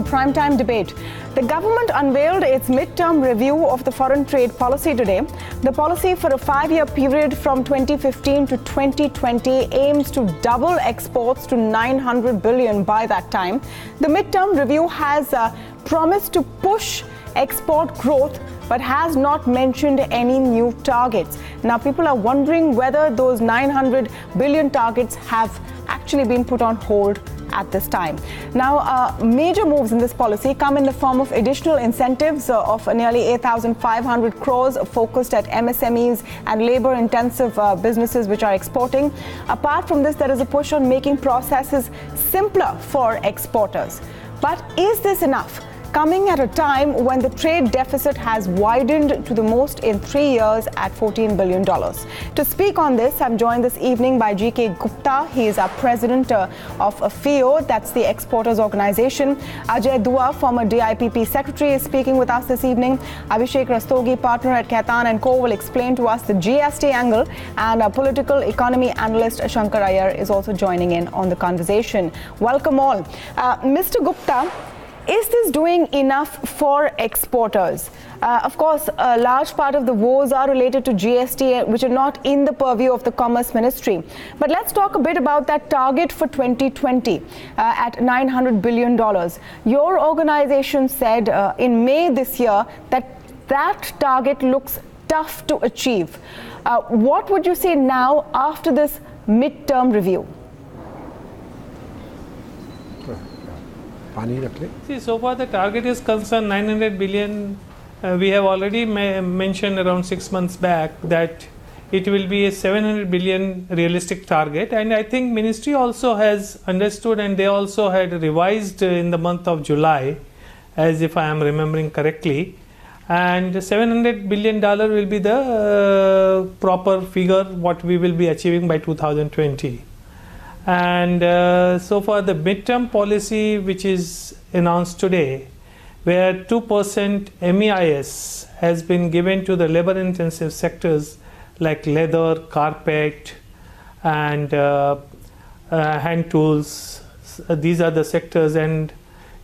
to Primetime Debate. The government unveiled its midterm review of the foreign trade policy today. The policy for a 5-year period from 2015 to 2020 aims to double exports to 900 billion by that time. The midterm review has promised to push export growth but has not mentioned any new targets. Now, people are wondering whether those 900 billion targets have actually been put on hold at this time. Now, major moves in this policy come in the form of additional incentives of nearly 8,500 crores focused at MSMEs and labor-intensive businesses which are exporting. Apart from this, there is a push on making processes simpler for exporters. But is this enough? Coming at a time when the trade deficit has widened to the most in 3 years at $14 billion. To speak on this, I'm joined this evening by G.K. Gupta. He is our president of FIO, that's the Exporters Organization. Ajay Dua, former DIPP secretary, is speaking with us this evening. Abhishek Rastogi, partner at Khaitan & Co., will explain to us the GST angle. And our political economy analyst Shankar Iyer is also joining in on the conversation. Welcome all. Mr. Gupta, is this doing enough for exporters? Of course, a large part of the woes are related to GST, which are not in the purview of the Commerce Ministry. But let's talk a bit about that target for 2020 at $900 billion. Your organization said in May this year that target looks tough to achieve. What would you say now after this midterm review? See, so far the target is concerned 900 billion. We have already mentioned around 6 months back that it will be a 700 billion realistic target, and I think Ministry also has understood, and they also had revised in the month of July, as if I am remembering correctly, and $700 billion will be the proper figure what we will be achieving by 2020. And so far the midterm policy which is announced today, where 2% MEIS has been given to the labor intensive sectors like leather, carpet and hand tools. These are the sectors, and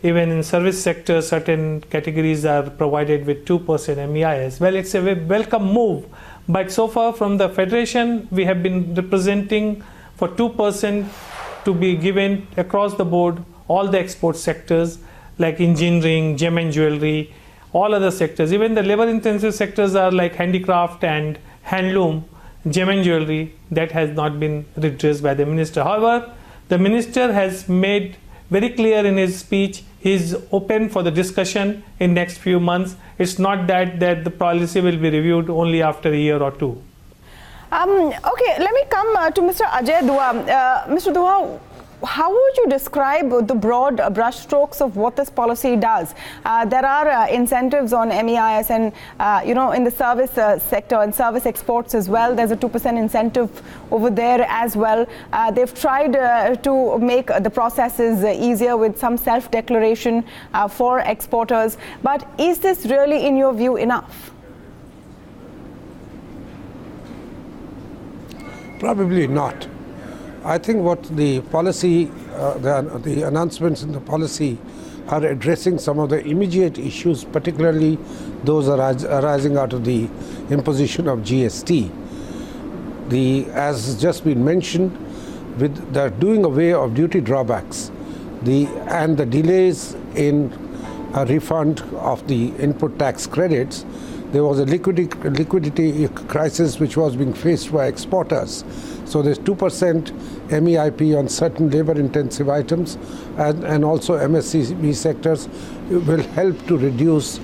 even in service sector certain categories are provided with 2% MEIS. Well, it's a welcome move, but so far from the Federation we have been representing for 2% to be given across the board, all the export sectors like engineering, gem and jewelry, all other sectors. Even the labor intensive sectors are like handicraft and handloom, gem and jewelry, that has not been redressed by the minister. However, the minister has made very clear in his speech he is open for the discussion in next few months. It's not that the policy will be reviewed only after a year or two. Okay, let me come to Mr. Ajay Dua. Mr. Dua, how would you describe the broad brushstrokes of what this policy does? There are incentives on MEIS and, in the service sector and service exports as well. There's a 2% incentive over there as well. They've tried to make the processes easier with some self-declaration for exporters. But is this really, in your view, enough? Probably not. I think what the policy, the announcements in the policy are addressing some of the immediate issues, particularly those arising out of the imposition of GST. As just been mentioned, with the doing away of duty drawbacks and the delays in a refund of the input tax credits, there was a liquidity crisis which was being faced by exporters. So there's 2% MEIP on certain labor-intensive items, and also MSCB sectors will help to reduce,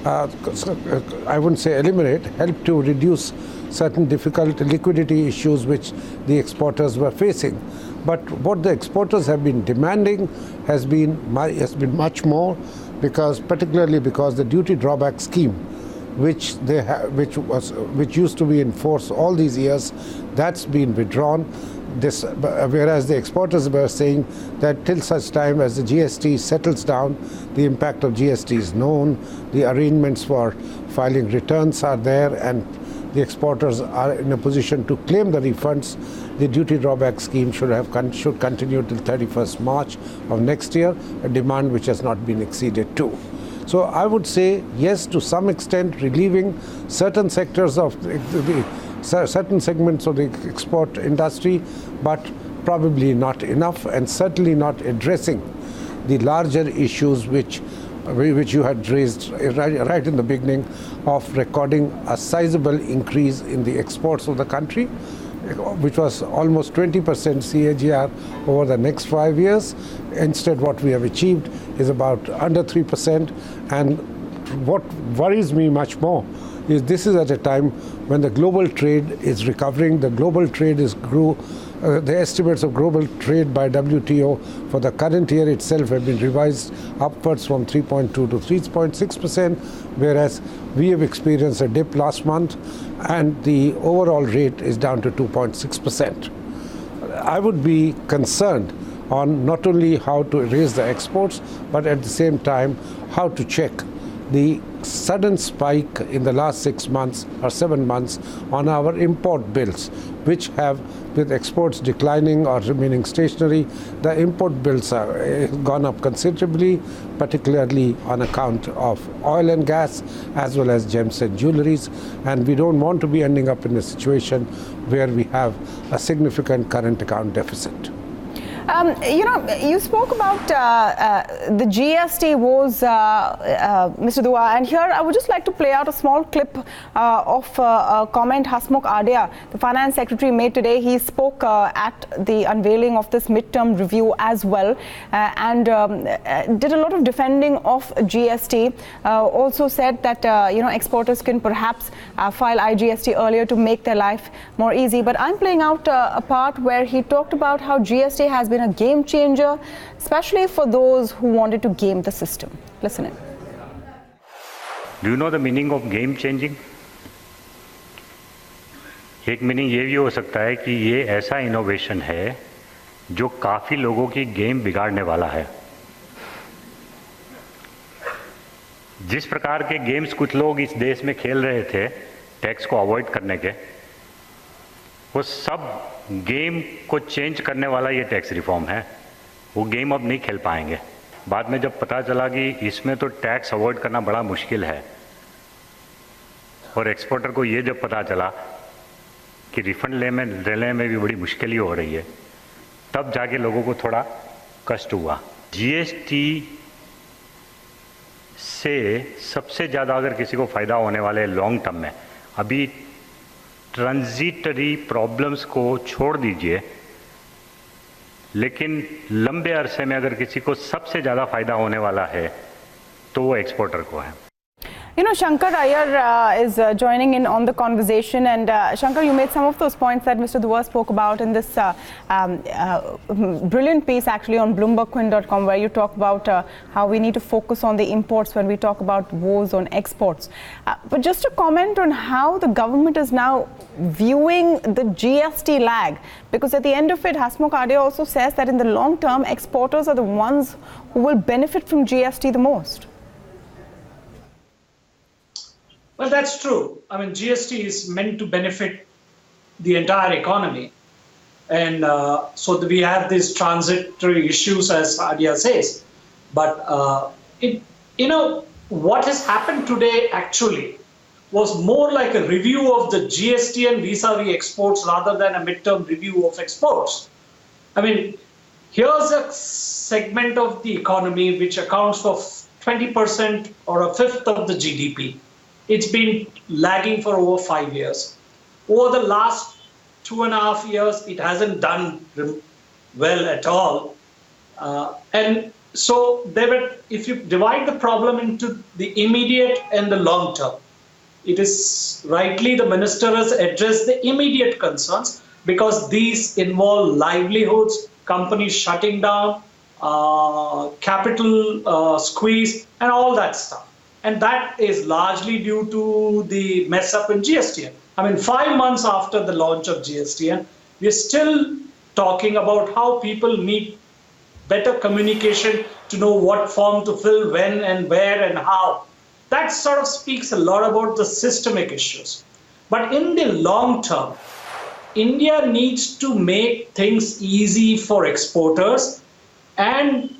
I wouldn't say eliminate, help to reduce certain difficult liquidity issues which the exporters were facing. But what the exporters have been demanding has been much more, particularly because the duty drawback scheme, which used to be in force all these years, that's been withdrawn. Whereas the exporters were saying that till such time as the GST settles down, the impact of GST is known, the arrangements for filing returns are there, and the exporters are in a position to claim the refunds. The duty drawback scheme should continue till 31st March of next year, a demand which has not been exceeded too. So I would say yes, to some extent relieving certain sectors of certain segments of the export industry, but probably not enough, and certainly not addressing the larger issues which you had raised right in the beginning, of recording a sizable increase in the exports of the country, which was almost 20% CAGR over the next 5 years. Instead, what we have achieved is about under 3%. And what worries me much more is this is at a time when the global trade is recovering. The global trade grew. The estimates of global trade by WTO for the current year itself have been revised upwards from 3.2 to 3.6%, whereas we have experienced a dip last month and the overall rate is down to 2.6%. I would be concerned on not only how to raise the exports, but at the same time how to check the sudden spike in the last 6 months or 7 months on our import bills, which have, with exports declining or remaining stationary, the import bills have gone up considerably, particularly on account of oil and gas as well as gems and jewelries. And we don't want to be ending up in a situation where we have a significant current account deficit. You spoke about the GST woes, Mr. Dua, and here I would just like to play out a small clip of a comment Hasmukh Adhia, the Finance Secretary, made today. He spoke at the unveiling of this midterm review as well, and did a lot of defending of GST. Also said that exporters can perhaps file IGST earlier to make their life more easy. But I'm playing out a part where he talked about how GST has been a game changer, especially for those who wanted to game the system. Listen in. Do you know the meaning of game changing? एक meaning ये भी हो सकता है कि ये ऐसा innovation है जो काफी लोगों की गेम बिगाड़ने वाला है। जिस प्रकार के गेम्स कुछ लोग इस देश में खेल रहे थे टैक्स को अवॉइड करने के, वो सब गेम को चेंज करने वाला ये टैक्स रिफॉर्म है। वो गेम अब नहीं खेल पाएंगे। बाद में जब पता चला कि इसमें तो टैक्स अवॉइड करना बड़ा मुश्किल है और एक्सपोर्टर को ये जब पता चला कि रिफंड लेने में भी बड़ी मुश्किल ही हो रही है, तब जाके लोगों को थोड़ा कष्ट हुआ। जीएसटी से सबसे ज़्यादा अगर किसी को फ़ायदा होने वाले लॉन्ग टर्म में, अभी ट्रांजिटरी प्रॉब्लम्स को छोड़ दीजिए, लेकिन लंबे अरसे में अगर किसी को सबसे ज़्यादा फ़ायदा होने वाला है तो वो एक्सपोर्टर को है। Shankar Iyer is joining in on the conversation, and Shankar, you made some of those points that Mr. Dua spoke about in this brilliant piece actually on BloombergQuint.com, where you talk about how we need to focus on the imports when we talk about woes on exports. But just to comment on how the government is now viewing the GST lag, because at the end of it, Hasmukh Adhia also says that in the long term, exporters are the ones who will benefit from GST the most. Well, that's true. I mean, GST is meant to benefit the entire economy. And so we have these transitory issues, as Adhia says. But, what has happened today actually was more like a review of the GST and vis-a-vis exports rather than a midterm review of exports. I mean, here's a segment of the economy which accounts for 20% or a fifth of the GDP. It's been lagging for over 5 years. Over the last 2.5 years, it hasn't done well at all. And so if you divide the problem into the immediate and the long term, it is rightly the minister has addressed the immediate concerns because these involve livelihoods, companies shutting down, capital squeeze, and all that stuff. And that is largely due to the mess up in GSTN. I mean, 5 months after the launch of GSTN, we're still talking about how people need better communication to know what form to fill, when and where and how. That sort of speaks a lot about the systemic issues. But in the long term, India needs to make things easy for exporters and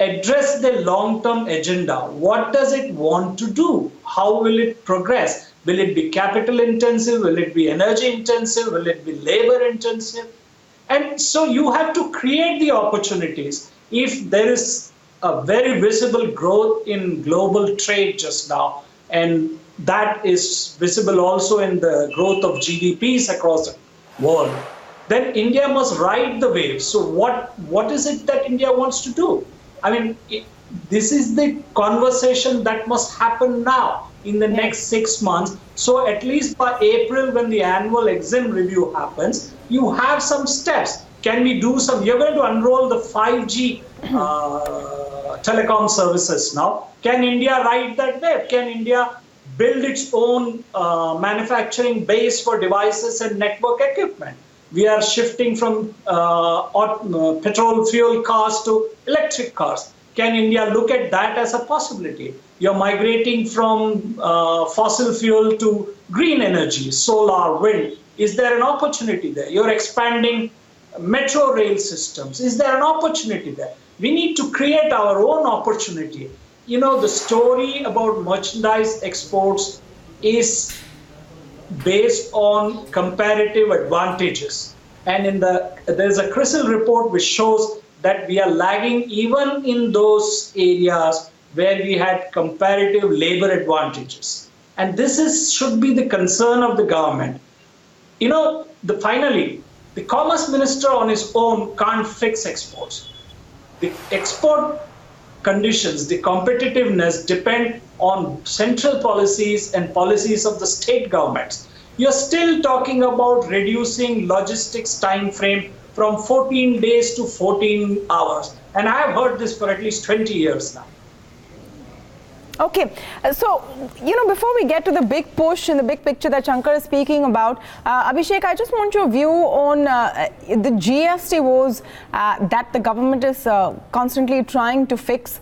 address the long-term agenda. What does it want to do? How will it progress? Will it be capital intensive? Will it be energy intensive? Will it be labor intensive? And so you have to create the opportunities. If there is a very visible growth in global trade just now, and that is visible also in the growth of GDPs across the world, then India must ride the wave. So what is it that India wants to do? I mean, this is the conversation that must happen now in the next 6 months. So at least by April, when the annual exim review happens, you have some steps. Can we do some? You're going to unroll the 5G telecom services now. Can India ride that wave? Can India build its own manufacturing base for devices and network equipment? We are shifting from petrol fuel cars to electric cars. Can India look at that as a possibility? You're migrating from fossil fuel to green energy, solar, wind. Is there an opportunity there? You're expanding metro rail systems. Is there an opportunity there? We need to create our own opportunity. You know, the story about merchandise exports is based on comparative advantages. And there's a CRISIL report which shows that we are lagging even in those areas where we had comparative labor advantages. And this should be the concern of the government. You know, finally, the Commerce Minister on his own can't fix exports. The export conditions, the competitiveness depend on central policies and policies of the state governments. You're still talking about reducing logistics time frame from 14 days to 14 hours. And I've heard this for at least 20 years now. Okay, so, you know, before we get to the big push and the big picture that Shankar is speaking about, Abhishek, I just want your view on the GST woes that the government is constantly trying to fix.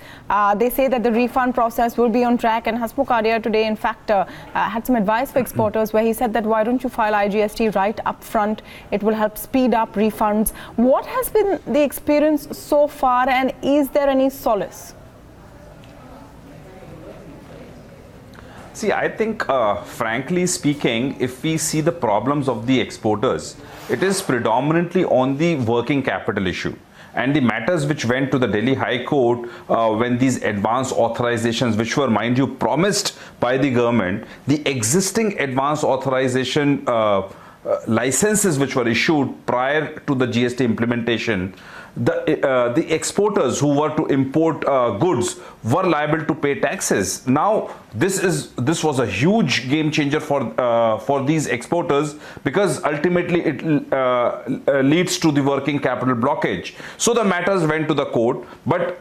They say that the refund process will be on track, and Hasmukh Arya today, in fact, had some advice for exporters where he said that why don't you file IGST right up front? It will help speed up refunds. What has been the experience so far, and is there any solace? See, I think, frankly speaking, if we see the problems of the exporters, it is predominantly on the working capital issue. And the matters which went to the Delhi High Court when these advance authorizations, which were, mind you, promised by the government, the existing advance authorization licenses which were issued prior to the GST implementation, the exporters who were to import goods were liable to pay taxes. Now, this was a huge game changer for these exporters, because ultimately it leads to the working capital blockage. So the matters went to the court, but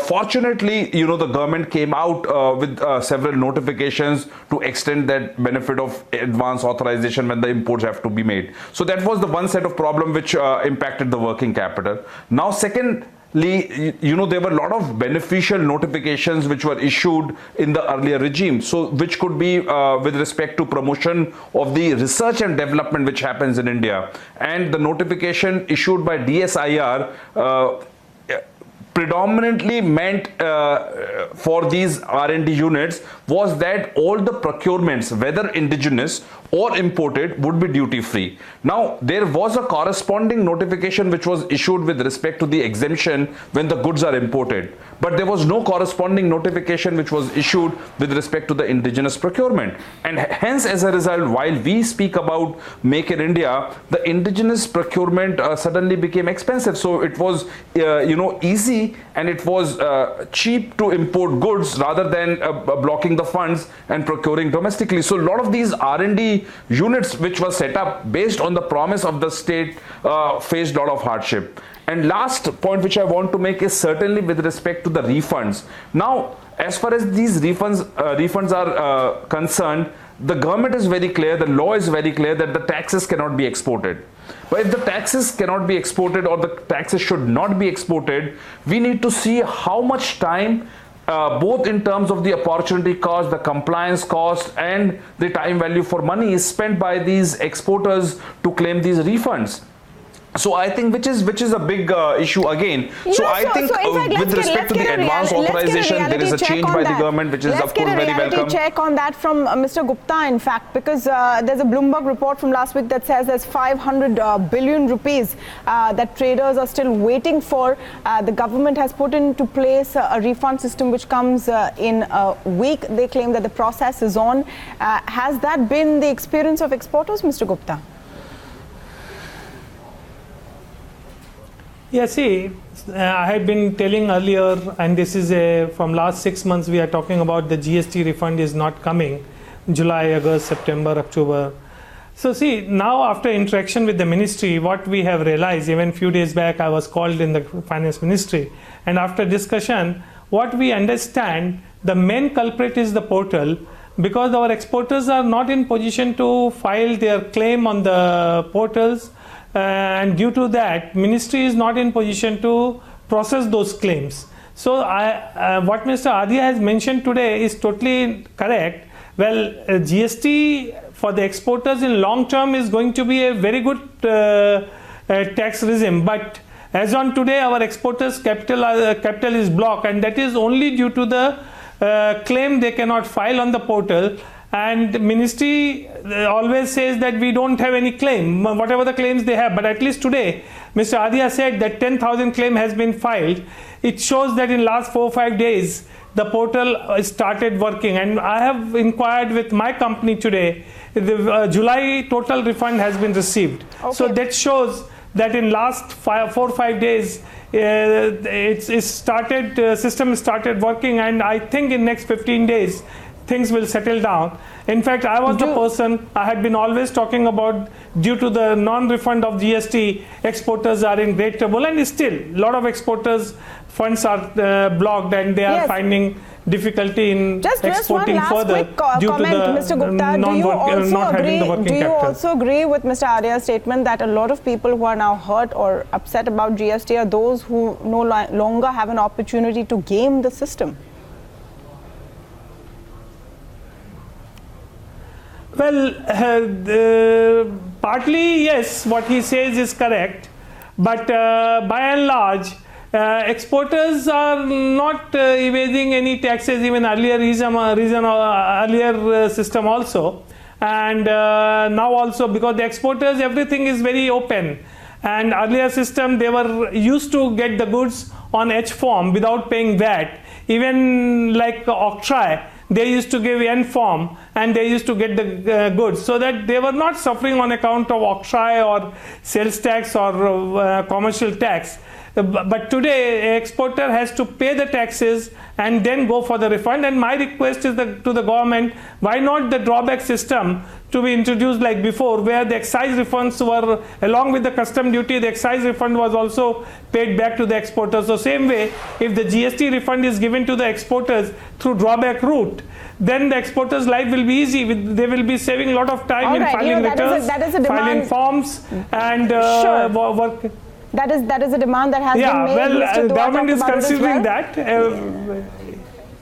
fortunately, you know, the government came out with several notifications to extend that benefit of advance authorization when the imports have to be made. So that was the one set of problem which impacted the working capital. Now, secondly, you know, there were a lot of beneficial notifications which were issued in the earlier regime, so which could be with respect to promotion of the research and development which happens in India. And the notification issued by DSIR predominantly meant for these R&D units was that all the procurements, whether indigenous or imported, would be duty free. Now, there was a corresponding notification which was issued with respect to the exemption when the goods are imported, but there was no corresponding notification which was issued with respect to the indigenous procurement. And hence, as a result, while we speak about Make in India, the indigenous procurement suddenly became expensive. So it was you know, easy and it was cheap to import goods rather than blocking the funds and procuring domestically. So a lot of these R&D units which were set up based on the promise of the state faced a lot of hardship. And last point which I want to make is certainly with respect to the refunds. Now, as far as these refunds are concerned, the government is very clear, the law is very clear that the taxes cannot be exported. But if the taxes cannot be exported, or the taxes should not be exported, we need to see how much time both in terms of the opportunity cost, the compliance cost, and the time value for money is spent by these exporters to claim these refunds. So I think which is a big issue again. So I think with respect to the advance authorization, there is a change by the government, which is of course very welcome. Let's get a reality check on that from Mr. Gupta, in fact, because there's a Bloomberg report from last week that says there's 500 billion rupees that traders are still waiting for. The government has put into place a refund system which comes in a week. They claim that the process is on. Has that been the experience of exporters, Mr. Gupta? Yeah, see, I had been telling earlier, and this is from last 6 months, we are talking about the GST refund is not coming, July, August, September, October. So see, now after interaction with the ministry, what we have realized, even few days back, I was called in the finance ministry, and after discussion, what we understand, the main culprit is the portal, because our exporters are not in position to file their claim on the portals. And due to that, ministry is not in position to process those claims. So what Mr. Adhia has mentioned today is totally correct. Well, GST for the exporters in long term is going to be a very good tax regime, but as on today, our exporters capital is blocked, and that is only due to the claim they cannot file on the portal. And the ministry always says that we don't have any claim, whatever the claims they have. But at least today, Mr. Adhia said that 10,000 claim has been filed. It shows that in last 4 or 5 days, the portal started working. And I have inquired with my company today, the July total refund has been received. Okay. So that shows that in last 4 or 5 days, system started working. And I think in next 15 days, things will settle down. In fact, I was the person, I had been always talking about, due to the non-refund of GST, exporters are in great trouble, and still a lot of exporters funds are blocked, and they are finding difficulty in exporting further due to the Mr. Gupta, do you also agree with Mr. Adhia's statement that a lot of people who are now hurt or upset about GST are those who no longer have an opportunity to game the system? Well, partly yes, what he says is correct, but by and large, exporters are not evading any taxes, even earlier earlier system also, and now also, because the exporters, everything is very open, and earlier system they were used to get the goods on H form without paying VAT, even like octroi. They used to give N form and they used to get the goods, so that they were not suffering on account of octroi or sales tax or commercial tax. But today, exporter has to pay the taxes and then go for the refund. And my request is to the government, why not the drawback system to be introduced like before, where the excise refunds were, along with the custom duty, the excise refund was also paid back to the exporters. So same way, if the GST refund is given to the exporters through drawback route, then the exporters' life will be easy. They will be saving a lot of time in filing returns, filing forms, and work. That is a demand that has been made. Well, government is considering that.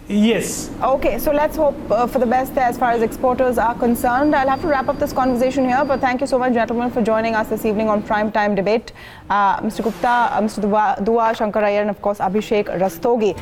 Yes. Okay, so let's hope for the best as far as exporters are concerned. I'll have to wrap up this conversation here, but thank you so much, gentlemen, for joining us this evening on Prime Time Debate. Mr. Gupta, Mr. Dua, Shankar Iyer, and of course Abhishek Rastogi.